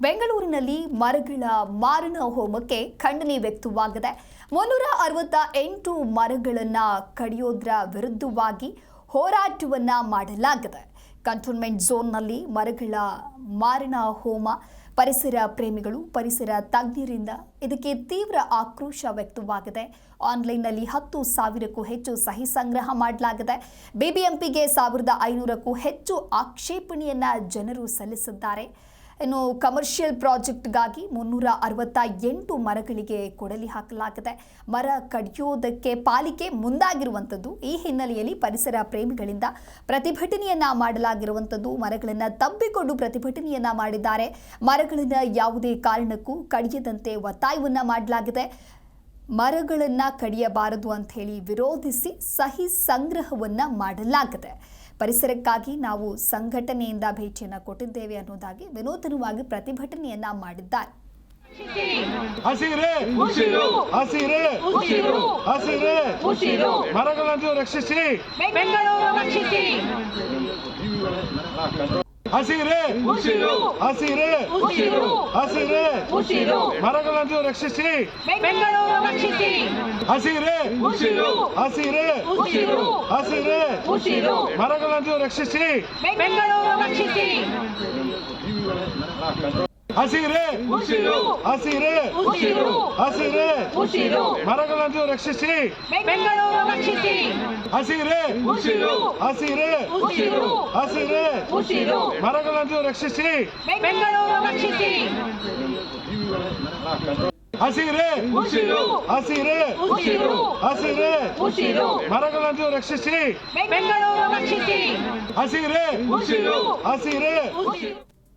ಬೆಂಗಳೂರಿನಲ್ಲಿ ಮರಗಳ ಮಾರಣ ಹೋಮಕ್ಕೆ ಖಂಡನೆ ವ್ಯಕ್ತವಾಗಿದೆ. 368 ಮರಗಳನ್ನು ಕಡಿಯೋದ್ರ ವಿರುದ್ಧವಾಗಿ ಹೋರಾಟವನ್ನ ಮಾಡಲಾಗಿದೆ. ಕಂಟೋನ್ಮೆಂಟ್ ಝೋನ್ನಲ್ಲಿ ಮರಗಳ ಮಾರಣ ಹೋಮ ಪರಿಸರ ಪ್ರೇಮಿಗಳು, ಪರಿಸರ ತಜ್ಞರಿಂದ ಇದಕ್ಕೆ ತೀವ್ರ ಆಕ್ರೋಶ ವ್ಯಕ್ತವಾಗಿದೆ. ಆನ್ಲೈನ್ನಲ್ಲಿ 10,000ಕ್ಕೂ ಹೆಚ್ಚು ಸಹಿ ಸಂಗ್ರಹ ಮಾಡಲಾಗಿದೆ. ಬಿಬಿಎಂಪಿಗೆ 1,500ಕ್ಕೂ ಹೆಚ್ಚು ಆಕ್ಷೇಪಣೆಯನ್ನ ಜನರು ಸಲ್ಲಿಸಿದ್ದಾರೆ. ಇನ್ನು ಕಮರ್ಷಿಯಲ್ ಪ್ರಾಜೆಕ್ಟ್ಗಾಗಿ 368 ಮರಗಳಿಗೆ ಕೊಡಲಿ ಹಾಕಲಾಗಿದೆ. ಮರ ಕಡಿಯೋದಕ್ಕೆ ಪಾಲಿಕೆ ಮುಂದಾಗಿರುವಂಥದ್ದು. ಈ ಹಿನ್ನೆಲೆಯಲ್ಲಿ ಪರಿಸರ ಪ್ರೇಮಿಗಳಿಂದ ಪ್ರತಿಭಟನೆಯನ್ನ ಮಾಡಲಾಗಿರುವಂಥದ್ದು. ಮರಗಳನ್ನು ತಬ್ಬಿಕೊಂಡು ಪ್ರತಿಭಟನೆಯನ್ನ ಮಾಡಿದ್ದಾರೆ. ಮರಗಳನ್ನು ಯಾವುದೇ ಕಾರಣಕ್ಕೂ ಕಡಿಯದಂತೆ ಒತ್ತಾಯವನ್ನ ಮಾಡಲಾಗಿದೆ. ಮರಗಳನ್ನು ಕಡಿಯಬಾರದು ಅಂತ ಹೇಳಿ ವಿರೋಧಿಸಿ ಸಹಿ ಸಂಗ್ರಹವನ್ನ ಮಾಡಲಾಗಿದೆ. ಪರಿಸರಕ್ಕಾಗಿ ನಾವು ಸಂಘಟನೆಯಿಂದ ಭೇಟಿಯನ್ನು ಕೊಟ್ಟಿದ್ದೇವೆ ಅನ್ನೋದಾಗಿ ವಿನೂತನವಾಗಿ ಪ್ರತಿಭಟನೆಯನ್ನ ಮಾಡಿದ್ದಾರೆ. ಹಸಿರೇ ಉಸಿರು, ಹಸಿರೇ ಉಸಿರು, ಹಸಿರೇ ಉಸಿರು, ಮರಗಳನ್ನು ರಕ್ಷಿಸಿ, ಬೆಂಗಳೂರು ರಕ್ಷಿಸಿ. ಹಸಿರೇ ಉಸಿರು, ಹಸಿರೇ ಉಸಿರು, ಹಸಿರೇ ಉಸಿರು, ಮರಗಳನ್ನು ರಕ್ಷಿಸಿ, ಬೆಂಗಳೂರು ರಕ್ಷಿಸಿ. ಹಸಿರೇ ಉಸಿರು, ಹಸಿರೇ ಉಸಿರು, ಹಸಿರೇ ಉಸಿರು, ಮರಗಳನ್ನು ರಕ್ಷಿಸಿ, ಬೆಂಗಳೂರು ರಕ್ಷಿಸಿ. ಹಸಿರೇ ಉಸಿರು, ಹಸಿರೇ ಉಸಿರು, ಹಸಿರೇ ಉಸಿರು, ಮರಗಳನ್ನು ರಕ್ಷಿಸಿ, ಬೆಂಗಳೂರು ರಕ್ಷಿಸಿ. ಹಸಿರೇ ಉಸಿರು, ಹಸಿರೇ ಉಸಿರು, ಹಸಿರೇ ಉಸಿರು, ಮರಗಳನ್ನು ರಕ್ಷಿಸಿ, ಬೆಂಗಳೂರು ರಕ್ಷಿಸಿ. ಹಸಿರೇ ಉಸಿರು, ಹಸಿರೇ ಉಸಿರು, ಹಸಿರೇ ಉಸಿರು, ಮರಗಳನ್ನು ರಕ್ಷಿಸಿ, ಬೆಂಗಳೂರು ರಕ್ಷಿಸಿ. ಹಸಿರೇ ಉಸಿರು, ಹಸಿರೇ ಉಸಿರು.